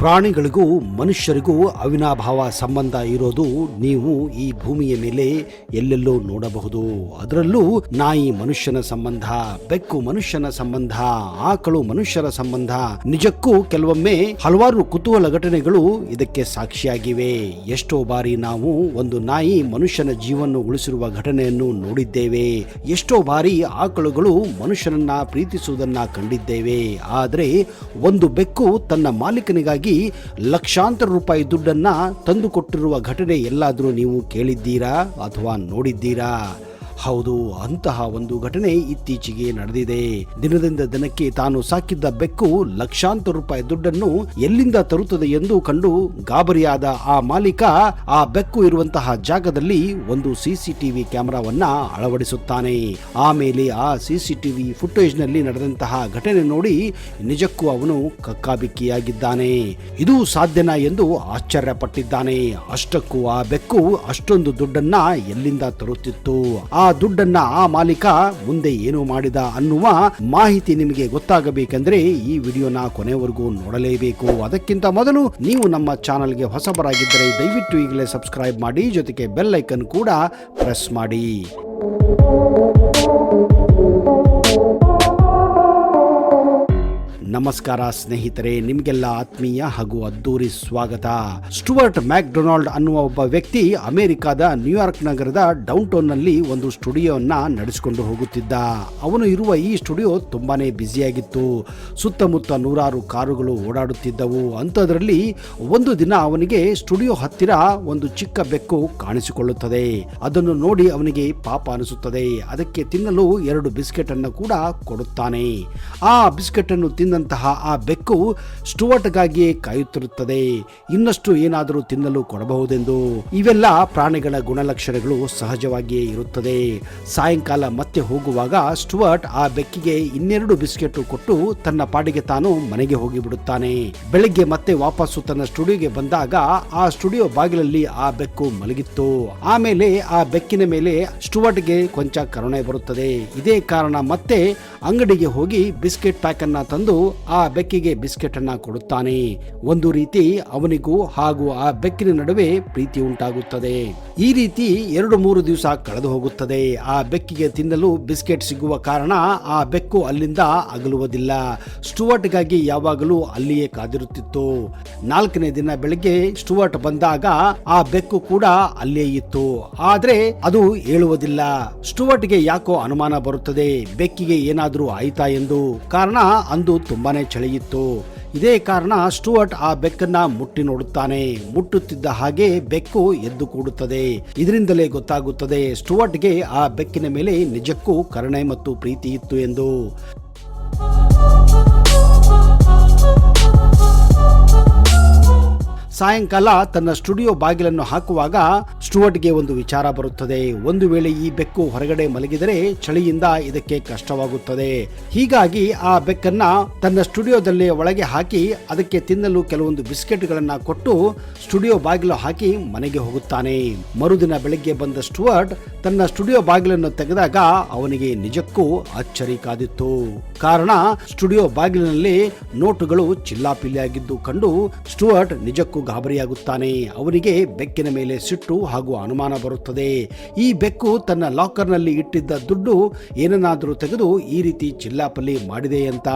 ಪ್ರಾಣಿಗಳಿಗೂ ಮನುಷ್ಯರಿಗೂ ಅವಿನಾಭಾವ ಸಂಬಂಧ ಇರೋದು ನೀವು ಈ ಭೂಮಿಯ ಮೇಲೆ ಎಲ್ಲೆಲ್ಲೋ ನೋಡಬಹುದು. ಅದರಲ್ಲೂ ನಾಯಿ ಮನುಷ್ಯನ ಸಂಬಂಧ, ಬೆಕ್ಕು ಮನುಷ್ಯನ ಸಂಬಂಧ, ಆಕಳು ಮನುಷ್ಯರ ಸಂಬಂಧ. ನಿಜಕ್ಕೂ ಕೆಲವೊಮ್ಮೆ ಹಲವಾರು ಕುತೂಹಲ ಘಟನೆಗಳು ಇದಕ್ಕೆ ಸಾಕ್ಷಿಯಾಗಿವೆ. ಎಷ್ಟೋ ಬಾರಿ ನಾವು ಒಂದು ನಾಯಿ ಮನುಷ್ಯನ ಜೀವನ ಉಳಿಸಿರುವ ಘಟನೆಯನ್ನು ನೋಡಿದ್ದೇವೆ. ಎಷ್ಟೋ ಬಾರಿ ಆಕಳುಗಳು ಮನುಷ್ಯನನ್ನ ಪ್ರೀತಿಸುವುದನ್ನ ಕಂಡಿದ್ದೇವೆ. ಆದರೆ ಒಂದು ಬೆಕ್ಕು ತನ್ನ ಮಾಲೀಕನಿಗಾಗಿ ಲಕ್ಷಾಂತರ ರೂಪಾಯಿ ದುಡ್ಡನ್ನ ತಂದುಕೊಟ್ಟಿರುವ ಘಟನೆ ಎಲ್ಲಾದರೂ ನೀವು ಕೇಳಿದ್ದೀರಾ ಅಥವಾ ನೋಡಿದ್ದೀರಾ? ಹೌದು, ಅಂತಹ ಒಂದು ಘಟನೆ ಇತ್ತೀಚೆಗೆ ನಡೆದಿದೆ. ದಿನದಿಂದ ದಿನಕ್ಕೆ ತಾನು ಸಾಕಿದ್ದ ಬೆಕ್ಕು ಲಕ್ಷಾಂತರ ರೂಪಾಯಿ ದುಡ್ಡನ್ನು ಎಲ್ಲಿಂದ ತರುತ್ತದೆ ಎಂದು ಕಂಡು ಗಾಬರಿಯಾದ ಆ ಮಾಲೀಕ ಆ ಬೆಕ್ಕು ಇರುವಂತಹ ಜಾಗದಲ್ಲಿ ಒಂದು ಸಿಸಿಟಿವಿ ಕ್ಯಾಮೆರಾವನ್ನ ಅಳವಡಿಸುತ್ತಾನೆ. ಆಮೇಲೆ ಆ ಸಿಸಿಟಿವಿ ಫುಟೇಜ್ ನಲ್ಲಿ ನಡೆದಂತಹ ಘಟನೆ ನೋಡಿ ನಿಜಕ್ಕೂ ಅವನು ಕಕ್ಕಾಬಿಕ್ಕಿಯಾಗಿದ್ದಾನೆ. ಇದು ಸಾಧ್ಯನಾ ಎಂದು ಆಶ್ಚರ್ಯಪಟ್ಟಿದ್ದಾನೆ. ಅಷ್ಟಕ್ಕೂ ಆ ಬೆಕ್ಕು ಅಷ್ಟೊಂದು ದುಡ್ಡನ್ನ ಎಲ್ಲಿಂದ ತರುತ್ತಿತ್ತು, ಆ ದುಡ್ಡನ್ನ ಆ ಮಾಲೀಕ ಮುಂದೆ ಏನು ಮಾಡಿದ ಅನ್ನುವ ಮಾಹಿತಿ ನಿಮಗೆ ಗೊತ್ತಾಗಬೇಕೆಂದ್ರೆ ಈ ವಿಡಿಯೋನ ಕೊನೆವರೆಗೂ ನೋಡಲೇಬೇಕು. ಅದಕ್ಕಿಂತ ಮೊದಲು ನೀವು ನಮ್ಮ ಚಾನೆಲ್ಗೆ ಹೊಸಬರಾಗಿದ್ದರೆ ದಯವಿಟ್ಟು ಈಗಲೇ ಸಬ್ಸ್ಕ್ರೈಬ್ ಮಾಡಿ, ಜೊತೆಗೆ ಬೆಲ್ ಐಕನ್ ಕೂಡ ಪ್ರೆಸ್ ಮಾಡಿ. ನಮಸ್ಕಾರ ಸ್ನೇಹಿತರೆ, ನಿಮಗೆಲ್ಲ ಆತ್ಮೀಯ ಹಾಗೂ ಅದ್ದೂರಿ ಸ್ವಾಗತ. ಸ್ಟುವರ್ಟ್ ಮ್ಯಾಕ್ಡೊನಾಲ್ಡ್ ಅನ್ನುವ ಒಬ್ಬ ವ್ಯಕ್ತಿ ಅಮೆರಿಕಾದ ನ್ಯೂಯಾರ್ಕ್ ನಗರದ ಡೌನ್ ಟೌನ್ ನಲ್ಲಿ ಒಂದು ಸ್ಟುಡಿಯೋವನ್ನ ನಡೆಸಿಕೊಂಡು ಹೋಗುತ್ತಿದ್ದ. ಅವನು ಇರುವ ಈ ಸ್ಟುಡಿಯೋ ತುಂಬಾನೇ ಬ್ಯುಸಿಯಾಗಿತ್ತು. ಸುತ್ತಮುತ್ತ ನೂರಾರು ಕಾರುಗಳು ಓಡಾಡುತ್ತಿದ್ದವು. ಅಂಥದ್ರಲ್ಲಿ ಒಂದು ದಿನ ಅವನಿಗೆ ಸ್ಟುಡಿಯೋ ಹತ್ತಿರ ಒಂದು ಚಿಕ್ಕ ಬೆಕ್ಕು ಕಾಣಿಸಿಕೊಳ್ಳುತ್ತದೆ. ಅದನ್ನು ನೋಡಿ ಅವನಿಗೆ ಪಾಪ ಅನಿಸುತ್ತದೆ. ಅದಕ್ಕೆ ತಿನ್ನಲು 2 ಬಿಸ್ಕೆಟ್ ಅನ್ನು ಕೂಡ ಕೊಡುತ್ತಾನೆ. ಆ ಬಿಸ್ಕೆಟ್ ಅನ್ನು ತಿಂದ ಆ ಬೆಕ್ಕು ಸ್ಟುವರ್ಟ್ಗಾಗಿಯೇ ಕಾಯುತ್ತಿರುತ್ತದೆ, ಇನ್ನಷ್ಟು ಏನಾದರೂ ತಿನ್ನಲು ಕೊಡಬಹುದೆಂದು. ಇವೆಲ್ಲ ಪ್ರಾಣಿಗಳ ಗುಣಲಕ್ಷಣಗಳು ಸಹಜವಾಗಿಯೇ ಇರುತ್ತದೆ. ಸಾಯಂಕಾಲ ಮತ್ತೆ ಹೋಗುವಾಗ ಸ್ಟುವರ್ಟ್ ಆ ಬೆಕ್ಕಿಗೆ 2 ಬಿಸ್ಕೆಟ್ ಕೊಟ್ಟು ತನ್ನ ಪಾಡಿಗೆ ತಾನು ಮನೆಗೆ ಹೋಗಿಬಿಡುತ್ತಾನೆ. ಬೆಳಿಗ್ಗೆ ಮತ್ತೆ ವಾಪಸ್ಸು ತನ್ನ ಸ್ಟುಡಿಯೋಗೆ ಬಂದಾಗ ಆ ಸ್ಟುಡಿಯೋ ಬಾಗಿಲಲ್ಲಿ ಆ ಬೆಕ್ಕು ಮಲಗಿತ್ತು. ಆಮೇಲೆ ಆ ಬೆಕ್ಕಿನ ಮೇಲೆ ಸ್ಟುವರ್ಟ್ಗೆ ಕೊಂಚ ಕರುಣೆ ಬರುತ್ತದೆ. ಇದೇ ಕಾರಣ ಮತ್ತೆ ಅಂಗಡಿಗೆ ಹೋಗಿ ಬಿಸ್ಕೆಟ್ ಪ್ಯಾಕ್ ಅನ್ನ ತಂದು ಆ ಬೆಕ್ಕಿಗೆ ಬಿಸ್ಕೆಟ್ ಅನ್ನ ಕೊಡುತ್ತಾನೆ. ಒಂದು ರೀತಿ ಅವನಿಗೂ ಹಾಗೂ ಆ ಬೆಕ್ಕಿನ ನಡುವೆ ಪ್ರೀತಿ ಉಂಟಾಗುತ್ತದೆ. ಈ ರೀತಿ 2-3 ದಿವಸ ಕಳೆದು ಹೋಗುತ್ತದೆ. ಆ ಬೆಕ್ಕಿಗೆ ತಿನ್ನಲು ಬಿಸ್ಕೆಟ್ ಸಿಗುವ ಕಾರಣ ಆ ಬೆಕ್ಕು ಅಲ್ಲಿಂದ ಅಗಲುವುದಿಲ್ಲ. ಸ್ಟುವರ್ಟ್ಗಾಗಿ ಯಾವಾಗಲೂ ಅಲ್ಲಿಯೇ ಕಾದಿರುತ್ತಿತ್ತು. 4ನೇ ದಿನ ಬೆಳಿಗ್ಗೆ ಸ್ಟುವರ್ಟ್ ಬಂದಾಗ ಆ ಬೆಕ್ಕು ಕೂಡ ಅಲ್ಲೇ ಇತ್ತು. ಆದ್ರೆ ಅದು ಹೇಳುವುದಿಲ್ಲ. ಸ್ಟುವರ್ಟ್ಗೆ ಯಾಕೋ ಅನುಮಾನ ಬರುತ್ತದೆ, ಬೆಕ್ಕಿಗೆ ಏನಾದರೂ ಆಯ್ತಾ ಎಂದು. ಕಾರಣ ಅಂದು ತುಂಬಾನೇ ಚಳಿಯಿತ್ತು. ಇದೇ ಕಾರಣ ಸ್ಟುವರ್ಟ್ ಆ ಬೆಕ್ಕನ್ನ ಮುಟ್ಟಿ ನೋಡುತ್ತಾನೆ. ಮುಟ್ಟುತ್ತಿದ್ದ ಹಾಗೆ ಬೆಕ್ಕು ಎದ್ದು ಕೂಡುತ್ತದೆ. ಇದರಿಂದಲೇ ಗೊತ್ತಾಗುತ್ತದೆ ಸ್ಟುವರ್ಟ್ಗೆ ಆ ಬೆಕ್ಕಿನ ಮೇಲೆ ನಿಜಕ್ಕೂ ಕರುಣೆ ಮತ್ತು ಪ್ರೀತಿ ಇತ್ತು ಎಂದು. ಸಾಯಂಕಾಲ ತನ್ನ ಸ್ಟುಡಿಯೋ ಬಾಗಿಲನ್ನು ಹಾಕುವಾಗ ಸ್ಟುವರ್ಟ್ಗೆ ಒಂದು ವಿಚಾರ ಬರುತ್ತದೆ. ಒಂದು ವೇಳೆ ಈ ಬೆಕ್ಕು ಹೊರಗಡೆ ಮಲಗಿದರೆ ಚಳಿಯಿಂದ ಇದಕ್ಕೆ ಕಷ್ಟವಾಗುತ್ತದೆ. ಹೀಗಾಗಿ ಆ ಬೆಕ್ಕನ್ನ ತನ್ನ ಸ್ಟುಡಿಯೋದಲ್ಲಿ ಒಳಗೆ ಹಾಕಿ ಅದಕ್ಕೆ ತಿನ್ನಲು ಕೆಲವೊಂದು ಬಿಸ್ಕೆಟ್ಗಳನ್ನ ಕೊಟ್ಟು ಸ್ಟುಡಿಯೋ ಬಾಗಿಲು ಹಾಕಿ ಮನೆಗೆ ಹೋಗುತ್ತಾನೆ. ಮರುದಿನ ಬೆಳಗ್ಗೆ ಬಂದ ಸ್ಟುವರ್ಟ್ ತನ್ನ ಸ್ಟುಡಿಯೋ ಬಾಗಿಲನ್ನು ತೆಗೆದಾಗ ಅವನಿಗೆ ನಿಜಕ್ಕೂ ಅಚ್ಚರಿ ಕಾದಿತ್ತು. ಕಾರಣ ಸ್ಟುಡಿಯೋ ಬಾಗಿಲಿನಲ್ಲಿ ನೋಟುಗಳು ಚಿಲ್ಲಾಪಿಲ್ಲಿಯಾಗಿದ್ದು ಕಂಡು ಸ್ಟುವರ್ಟ್ ನಿಜಕ್ಕೂ ಗಾಬರಿಯಾಗುತ್ತಾನೆ. ಅವನಿಗೆ ಬೆಕ್ಕಿನ ಮೇಲೆ ಸಿಟ್ಟು ಹಾಗೂ ಅನುಮಾನ ಬರುತ್ತದೆ. ಈ ಬೆಕ್ಕು ತನ್ನ ಲಾಕರ್ನಲ್ಲಿ ಇಟ್ಟಿದ್ದ ದುಡ್ಡು ಏನನ್ನಾದರೂ ತೆಗೆದು ಈ ರೀತಿ ಚಿಲ್ಲಾಪಲ್ಲಿ ಮಾಡಿದೆ ಅಂತ.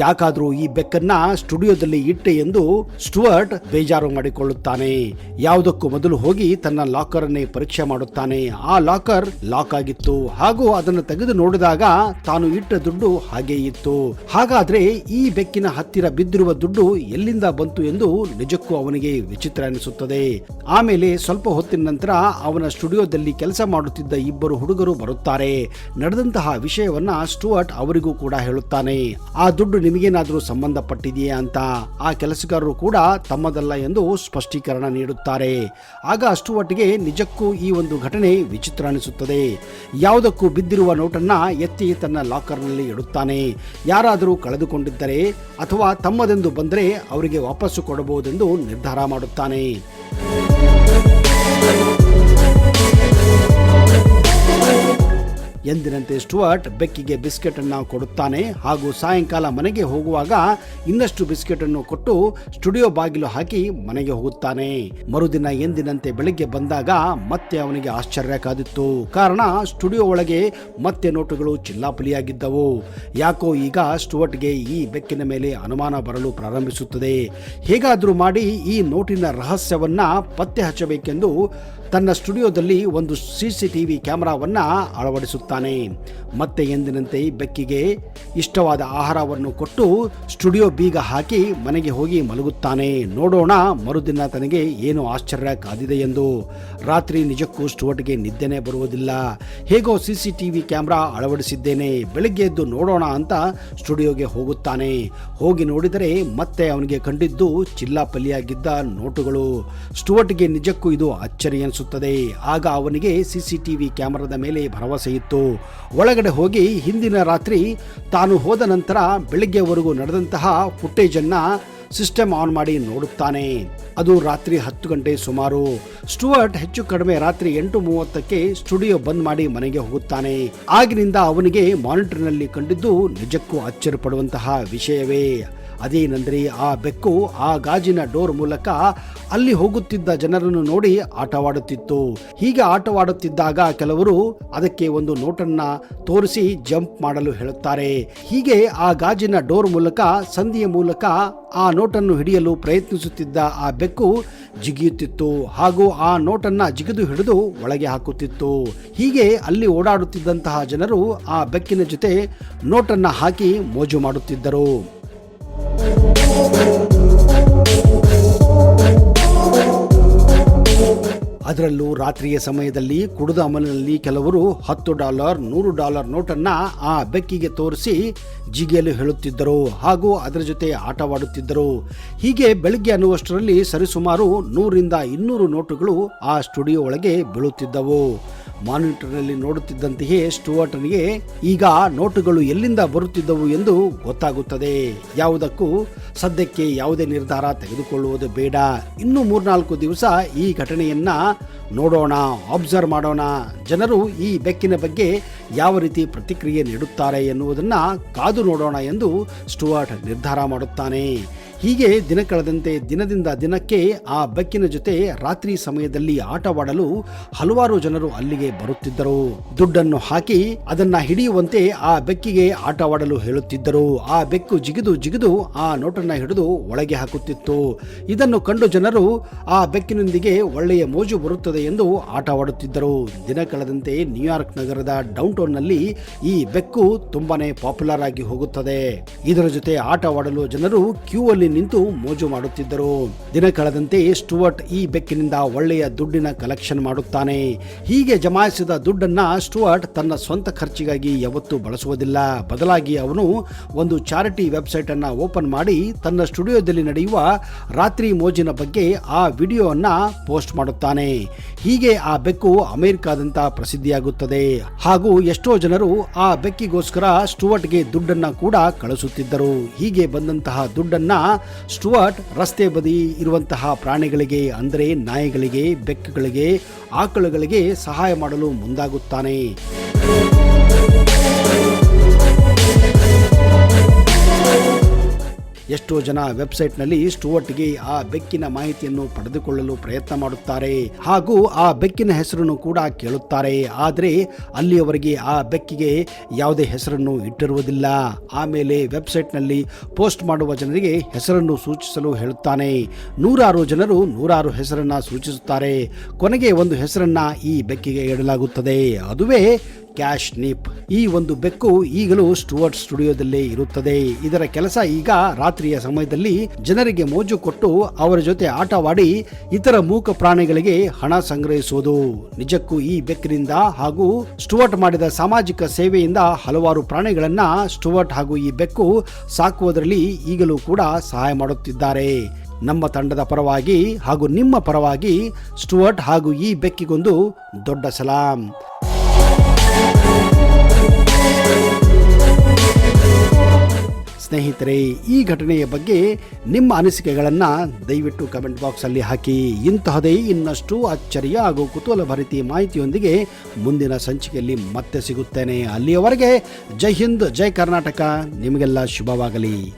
ಯಾಕಾದ್ರೂ ಈ ಬೆಕ್ಕನ್ನ ಸ್ಟುಡಿಯೋದಲ್ಲಿ ಇಟ್ಟೆ ಎಂದು ಸ್ಟುವರ್ಟ್ ಬೇಜಾರು ಮಾಡಿಕೊಳ್ಳುತ್ತಾನೆ. ಯಾವುದಕ್ಕೂ ಮೊದಲು ಹೋಗಿ ತನ್ನ ಲಾಕರ್ ಅನ್ನೇ ಪರೀಕ್ಷೆ ಮಾಡುತ್ತಾನೆ. ಆ ಲಾಕರ್ ಲಾಕ್ ಆಗಿತ್ತು ಹಾಗೂ ಅದನ್ನು ತೆಗೆದು ನೋಡಿದಾಗ ತಾನು ಇಟ್ಟ ದುಡ್ಡು ಹಾಗೆ ಇತ್ತು. ಹಾಗಾದ್ರೆ ಈ ಬೆಕ್ಕಿನ ಹತ್ತಿರ ಬಿದ್ದಿರುವ ದುಡ್ಡು ಎಲ್ಲಿಂದ ಬಂತು ಎಂದು ನಿಜಕ್ಕೂ ಅವನಿಗೆ ವಿಚಿತ್ರ ಅನಿಸುತ್ತದೆ. ಆಮೇಲೆ ಸ್ವಲ್ಪ ಹೊತ್ತಿನ ನಂತರ ಅವನ ಸ್ಟುಡಿಯೋದಲ್ಲಿ ಕೆಲಸ ಮಾಡುತ್ತಿದ್ದ 2 ಹುಡುಗರು ಬರುತ್ತಾರೆ. ನಡೆದಂತಹ ವಿಷಯವನ್ನ ಸ್ಟುವರ್ಟ್ ಅವರಿಗೂ ಕೂಡ ಹೇಳುತ್ತಾನೆ. ಆ ದುಡ್ಡು ನಿಮಗೇನಾದ್ರೂ ಸಂಬಂಧಪಟ್ಟಿದೆಯಾ ಅಂತ. ಆ ಕೆಲಸಗಾರರು ಕೂಡ ತಮ್ಮದಲ್ಲ ಎಂದು ಸ್ಪಷ್ಟೀಕರಣ ನೀಡುತ್ತಾರೆ. ಆಗ ಸ್ಟುವರ್ಟ್ಗೆ ನಿಜಕ್ಕೂ ಈ ಒಂದು ಘಟನೆ ವಿಚಿತ್ರ ಅನಿಸುತ್ತದೆ. ಯಾವುದಕ್ಕೂ ಬಿದ್ದಿರುವ ನೋಟನ್ನ ಎತ್ತಿ ತನ್ನ ಲಾಕರ್ನಲ್ಲಿ ಇಡುತ್ತಾನೆ. ಯಾರಾದರೂ ಕಳೆದುಕೊಂಡಿದ್ದರೆ ಅಥವಾ ತಮ್ಮದೆಂದು ಬಂದರೆ ಅವರಿಗೆ ವಾಪಸ್ಸು ಕೊಡಬಹುದೆಂದು ನಿರ್ಧಾರ ಮಾಡುತ್ತಾನೆ. ಎಂದಿನಂತೆ ಸ್ಟುವರ್ಟ್ ಬೆಕ್ಕಿಗೆ ಬಿಸ್ಕೆಟ್ ಅನ್ನು ಕೊಡುತ್ತಾನೆ ಹಾಗೂ ಸಾಯಂಕಾಲ ಮನೆಗೆ ಹೋಗುವಾಗ ಇನ್ನಷ್ಟು ಬಿಸ್ಕೆಟ್ ಅನ್ನು ಕೊಟ್ಟು ಸ್ಟುಡಿಯೋ ಬಾಗಿಲು ಹಾಕಿ ಮನೆಗೆ ಹೋಗುತ್ತಾನೆ. ಮರುದಿನ ಎಂದಿನಂತೆ ಬೆಳಿಗ್ಗೆ ಬಂದಾಗ ಮತ್ತೆ ಅವನಿಗೆ ಆಶ್ಚರ್ಯ ಕಾದಿತ್ತು. ಕಾರಣ ಸ್ಟುಡಿಯೋ ಒಳಗೆ ಮತ್ತೆ ನೋಟುಗಳು ಚಿಲ್ಲಾಪಿಲಿಯಾಗಿದ್ದವು. ಯಾಕೋ ಈಗ ಸ್ಟುವರ್ಟ್ಗೆ ಈ ಬೆಕ್ಕಿನ ಮೇಲೆ ಅನುಮಾನ ಬರಲು ಪ್ರಾರಂಭಿಸುತ್ತದೆ. ಹೇಗಾದರೂ ಮಾಡಿ ಈ ನೋಟಿನ ರಹಸ್ಯವನ್ನ ಪತ್ತೆ ಹಚ್ಚಬೇಕೆಂದು ತನ್ನ ಸ್ಟುಡಿಯೋದಲ್ಲಿ ಒಂದು CCTV ಕ್ಯಾಮೆರಾವನ್ನ ಅಳವಡಿಸುತ್ತಾನೆ. ಮತ್ತೆ ಎಂದಿನಂತೆ ಬೆಕ್ಕಿಗೆ ಇಷ್ಟವಾದ ಆಹಾರವನ್ನು ಕೊಟ್ಟು ಸ್ಟುಡಿಯೋ ಬೀಗ ಹಾಕಿ ಮನೆಗೆ ಹೋಗಿ ಮಲಗುತ್ತಾನೆ. ನೋಡೋಣ ಮರುದಿನ ತನಗೆ ಏನು ಆಶ್ಚರ್ಯ ಕಾದಿದೆ ಎಂದು. ರಾತ್ರಿ ನಿಜಕ್ಕೂ ಸ್ಟುವರ್ಟ್ಗೆ ನಿದ್ದೆನೇ ಬರುವುದಿಲ್ಲ. ಹೇಗೋ CCTV ಕ್ಯಾಮೆರಾ ಅಳವಡಿಸಿದ್ದೇನೆ, ಬೆಳಿಗ್ಗೆ ಎದ್ದು ನೋಡೋಣ ಅಂತ ಸ್ಟುಡಿಯೋಗೆ ಹೋಗುತ್ತಾನೆ. ಹೋಗಿ ನೋಡಿದರೆ ಮತ್ತೆ ಅವನಿಗೆ ಕಂಡಿದ್ದು ಚಿಲ್ಲಾಪಲ್ಲಿಯಾಗಿದ್ದ ನೋಟುಗಳು. ಸ್ಟುವರ್ಟ್ಗೆ ನಿಜಕ್ಕೂ ಇದು ಅಚ್ಚರಿ ಅನಿಸುತ್ತದೆ. ಆಗ ಅವನಿಗೆ CCTV ಕ್ಯಾಮೆರಾದ ಮೇಲೆ ಭರವಸೆ ಇತ್ತು. ಒಳಗಡೆ ಹೋಗಿ ಹಿಂದಿನ ರಾತ್ರಿ ತಾನು ಹೋದ ನಂತರ ಬೆಳಿಗ್ಗೆವರೆಗೂ ನಡೆದಂತಹ ಫುಟೇಜ್ ಅನ್ನ ಸಿಸ್ಟಮ್ ಆನ್ ಮಾಡಿ ನೋಡುತ್ತಾನೆ. ಅದು ರಾತ್ರಿ 10 ಗಂಟೆ ಸುಮಾರು. ಸ್ಟುವರ್ಟ್ ಹೆಚ್ಚು ಕಡಿಮೆ ರಾತ್ರಿ 8:30ಕ್ಕೆ ಸ್ಟುಡಿಯೋ ಬಂದ್ ಮಾಡಿ ಮನೆಗೆ ಹೋಗುತ್ತಾನೆ. ಆಗಿನಿಂದ ಅವನಿಗೆ ಮಾನಿಟರ್ನಲ್ಲಿ ಕಂಡಿದ್ದು ನಿಜಕ್ಕೂ ಅಚ್ಚರಿಪಡುವಂತಹ ವಿಷಯವೇ. ಅದೇನೆಂದರೆ ಆ ಬೆಕ್ಕು ಆ ಗಾಜಿನ ಡೋರ್ ಮೂಲಕ ಅಲ್ಲಿ ಹೋಗುತ್ತಿದ್ದ ಜನರನ್ನು ನೋಡಿ ಆಟವಾಡುತ್ತಿತ್ತು. ಹೀಗೆ ಆಟವಾಡುತ್ತಿದ್ದಾಗ ಕೆಲವರು ಅದಕ್ಕೆ ಒಂದು ನೋಟನ್ನ ತೋರಿಸಿ ಜಂಪ್ ಮಾಡಲು ಹೇಳುತ್ತಾರೆ. ಹೀಗೆ ಆ ಗಾಜಿನ ಡೋರ್ ಮೂಲಕ ಸಂದಿಯ ಮೂಲಕ ಆ ನೋಟನ್ನು ಹಿಡಿಯಲು ಪ್ರಯತ್ನಿಸುತ್ತಿದ್ದ ಆ ಬೆಕ್ಕು ಜಿಗಿಯುತ್ತಿತ್ತು ಹಾಗೂ ಆ ನೋಟನ್ನ ಜಿಗಿದು ಹಿಡಿದು ಒಳಗೆ ಹಾಕುತ್ತಿತ್ತು. ಹೀಗೆ ಅಲ್ಲಿ ಓಡಾಡುತ್ತಿದ್ದಂತಹ ಜನರು ಆ ಬೆಕ್ಕಿನ ಜೊತೆ ನೋಟನ್ನ ಹಾಕಿ ಮೋಜು ಮಾಡುತ್ತಿದ್ದರು. ಅದರಲ್ಲೂ ರಾತ್ರಿಯ ಸಮಯದಲ್ಲಿ ಕುಡಿದ ಅಮಲಿನಲ್ಲಿ ಕೆಲವರು $10, $100 ನೋಟನ್ನ ಆ ಬೆಕ್ಕಿಗೆ ತೋರಿಸಿ ಜಿಗಿಯಲು ಹೇಳುತ್ತಿದ್ದರು ಹಾಗೂ ಅದರ ಜೊತೆ ಆಟವಾಡುತ್ತಿದ್ದರು. ಹೀಗೆ ಬೆಳಿಗ್ಗೆ ಅನ್ನುವಷ್ಟರಲ್ಲಿ ಸರಿಸುಮಾರು 100ರಿಂದ 200 ನೋಟುಗಳು ಆ ಸ್ಟುಡಿಯೋ ಒಳಗೆ ಬೀಳುತ್ತಿದ್ದವು. ಮಾನಿಟರ್ನಲ್ಲಿ ನೋಡುತ್ತಿದ್ದಂತೆಯೇ ಸ್ಟುವರ್ಟ್ನಿಗೆ ಈಗ ನೋಟುಗಳು ಎಲ್ಲಿಂದ ಬರುತ್ತಿದ್ದವು ಎಂದು ಗೊತ್ತಾಗುತ್ತದೆ. ಯಾವುದಕ್ಕೂ ಸದ್ಯಕ್ಕೆ ಯಾವುದೇ ನಿರ್ಧಾರ ತೆಗೆದುಕೊಳ್ಳುವುದು ಬೇಡ. ಇನ್ನು 3-4 ದಿವಸ ಈ ಘಟನೆಯನ್ನ ನೋಡೋಣ, ಅಬ್ಸರ್ವ್ ಮಾಡೋಣ. ಜನರು ಈ ಬೆಕ್ಕಿನ ಬಗ್ಗೆ ಯಾವ ರೀತಿ ಪ್ರತಿಕ್ರಿಯೆ ನೀಡುತ್ತಾರೆ ಎನ್ನುವುದನ್ನ ಕಾದು ನೋಡೋಣ ಎಂದು ಸ್ಟುವರ್ಟ್ ನಿರ್ಧಾರ ಮಾಡುತ್ತಾನೆ. ಹೀಗೆ ದಿನ ಕಳೆದಂತೆ ದಿನದಿಂದ ದಿನಕ್ಕೆ ಆ ಬೆಕ್ಕಿನ ಜೊತೆ ರಾತ್ರಿ ಸಮಯದಲ್ಲಿ ಆಟವಾಡಲು ಹಲವಾರು ಜನರು ಅಲ್ಲಿಗೆ ಬರುತ್ತಿದ್ದರು. ದುಡ್ಡನ್ನು ಹಾಕಿ ಅದನ್ನ ಹಿಡಿಯುವಂತೆ ಆ ಬೆಕ್ಕಿಗೆ ಆಟವಾಡಲು ಹೇಳುತ್ತಿದ್ದರು. ಆ ಬೆಕ್ಕು ಜಿಗಿದು ಆ ನೋಟನ್ನ ಹಿಡಿದು ಒಳಗೆ ಹಾಕುತ್ತಿತ್ತು. ಇದನ್ನು ಕಂಡು ಜನರು ಆ ಬೆಕ್ಕಿನೊಂದಿಗೆ ಒಳ್ಳೆಯ ಮೋಜು ಬರುತ್ತದೆ ಎಂದು ಆಟವಾಡುತ್ತಿದ್ದರು. ದಿನ ಕಳೆದಂತೆ ನ್ಯೂಯಾರ್ಕ್ ನಗರದ ಡೌನ್ಟೌನ್ ನಲ್ಲಿ ಈ ಬೆಕ್ಕು ತುಂಬಾನೇ ಪಾಪ್ಯುಲರ್ ಆಗಿ ಹೋಗುತ್ತದೆ. ಇದರ ಜೊತೆ ಆಟವಾಡಲು ಜನರು ಕ್ಯೂ ಅಲ್ಲಿ ನಿಂತು ಮೋಜು ಮಾಡುತ್ತಿದ್ದರು. ದಿನ ಕಳೆದಂತೆ ಸ್ಟುವರ್ಟ್ ಈ ಬೆಕ್ಕಿನಿಂದ ಒಳ್ಳೆಯ ದುಡ್ಡಿನ ಕಲೆಕ್ಷನ್ ಮಾಡುತ್ತಾನೆ. ಹೀಗೆ ಜಮಾಯಿಸಿದ ದುಡ್ಡನ್ನ ಸ್ಟುವರ್ಟ್ ತನ್ನ ಸ್ವಂತ ಖರ್ಚಿಗಾಗಿ ಯಾವತ್ತೂ ಬಳಸುವುದಿಲ್ಲ. ಬದಲಾಗಿ ಅವನು ಒಂದು ಚಾರಿಟಿ ವೆಬ್ಸೈಟ್ ಅನ್ನ ಓಪನ್ ಮಾಡಿ ತನ್ನ ಸ್ಟುಡಿಯೋದಲ್ಲಿ ನಡೆಯುವ ರಾತ್ರಿ ಮೋಜಿನ ಬಗ್ಗೆ ಆ ವಿಡಿಯೋವನ್ನ ಪೋಸ್ಟ್ ಮಾಡುತ್ತಾನೆ. ಹೀಗೆ ಆ ಬೆಕ್ಕು ಅಮೆರಿಕಾದಂತ ಪ್ರಸಿದ್ಧಿಯಾಗುತ್ತದೆ ಹಾಗೂ ಎಷ್ಟೋ ಜನರು ಆ ಬೆಕ್ಕಿಗೋಸ್ಕರ ಸ್ಟುವರ್ಟ್ಗೆ ದುಡ್ಡನ್ನ ಕೂಡ ಕಳಿಸುತ್ತಿದ್ದರು. ಹೀಗೆ ಬಂದಂತಹ ದುಡ್ಡನ್ನ ಸ್ಟುವರ್ಟ್ ರಸ್ತೆ ಬದಿ ಇರುವಂತಹ ಪ್ರಾಣಿಗಳಿಗೆ ಅಂದರೆ ನಾಯಿಗಳಿಗೆ, ಬೆಕ್ಕುಗಳಿಗೆ, ಆಕಳುಗಳಿಗೆ ಸಹಾಯ ಮಾಡಲು ಮುಂದಾಗುತ್ತಾನೆ. ಎಷ್ಟೋ ಜನ ವೆಬ್ಸೈಟ್ನಲ್ಲಿ ಸ್ಟುವರ್ಟ್ಗೆ ಆ ಬೆಕ್ಕಿನ ಮಾಹಿತಿಯನ್ನು ಪಡೆದುಕೊಳ್ಳಲು ಪ್ರಯತ್ನ ಮಾಡುತ್ತಾರೆ ಹಾಗೂ ಆ ಬೆಕ್ಕಿನ ಹೆಸರನ್ನು ಕೂಡ ಕೇಳುತ್ತಾರೆ. ಆದರೆ ಅಲ್ಲಿಯವರೆಗೆ ಆ ಬೆಕ್ಕಿಗೆ ಯಾವುದೇ ಹೆಸರನ್ನು ಇಟ್ಟಿರುವುದಿಲ್ಲ. ಆಮೇಲೆ ವೆಬ್ಸೈಟ್ನಲ್ಲಿ ಪೋಸ್ಟ್ ಮಾಡುವ ಜನರಿಗೆ ಹೆಸರನ್ನು ಸೂಚಿಸಲು ಹೇಳುತ್ತಾನೆ. 100 ಜನರು 100 ಹೆಸರನ್ನ ಸೂಚಿಸುತ್ತಾರೆ. ಕೊನೆಗೆ ಒಂದು ಹೆಸರನ್ನ ಈ ಬೆಕ್ಕಿಗೆ ಇಡಲಾಗುತ್ತದೆ. ಅದುವೇ ಕ್ಯಾಶ್ ನಿಪ್. ಈ ಒಂದು ಬೆಕ್ಕು ಈಗಲೂ ಸ್ಟುವರ್ಟ್ ಸ್ಟುಡಿಯೋದಲ್ಲೇ ಇರುತ್ತದೆ. ಇದರ ಕೆಲಸ ಈಗ ರಾತ್ರಿಯ ಸಮಯದಲ್ಲಿ ಜನರಿಗೆ ಮೋಜು ಕೊಟ್ಟು ಅವರ ಜೊತೆ ಆಟವಾಡಿ ಇತರ ಮೂಕ ಪ್ರಾಣಿಗಳಿಗೆ ಹಣ ಸಂಗ್ರಹಿಸುವುದು. ನಿಜಕ್ಕೂ ಈ ಬೆಕ್ಕಿನಿಂದ ಹಾಗೂ ಸ್ಟುವರ್ಟ್ ಮಾಡಿದ ಸಾಮಾಜಿಕ ಸೇವೆಯಿಂದ ಹಲವಾರು ಪ್ರಾಣಿಗಳನ್ನ ಸ್ಟುವರ್ಟ್ ಹಾಗೂ ಈ ಬೆಕ್ಕು ಸಾಕುವುದರಲ್ಲಿ ಈಗಲೂ ಕೂಡ ಸಹಾಯ ಮಾಡುತ್ತಿದ್ದಾರೆ. ನಮ್ಮ ತಂಡದ ಪರವಾಗಿ ಹಾಗೂ ನಿಮ್ಮ ಪರವಾಗಿ ಸ್ಟುವರ್ಟ್ ಹಾಗೂ ಈ ಬೆಕ್ಕಿಗೊಂದು ದೊಡ್ಡ ಸಲಾಂ. ಸ್ನೇಹಿತರೆ, ಈ ಘಟನೆಯ ಬಗ್ಗೆ ನಿಮ್ಮ ಅನಿಸಿಕೆಗಳನ್ನು ದಯವಿಟ್ಟು ಕಮೆಂಟ್ ಬಾಕ್ಸಲ್ಲಿ ಹಾಕಿ. ಇಂತಹದೇ ಇನ್ನಷ್ಟು ಅಚ್ಚರಿಯ ಹಾಗೂ ಕುತೂಹಲಭರಿತ ಮಾಹಿತಿಯೊಂದಿಗೆ ಮುಂದಿನ ಸಂಚಿಕೆಯಲ್ಲಿ ಮತ್ತೆ ಸಿಗುತ್ತೇನೆ. ಅಲ್ಲಿಯವರೆಗೆ ಜೈ ಹಿಂದ್, ಜೈ ಕರ್ನಾಟಕ. ನಿಮಗೆಲ್ಲ ಶುಭವಾಗಲಿ.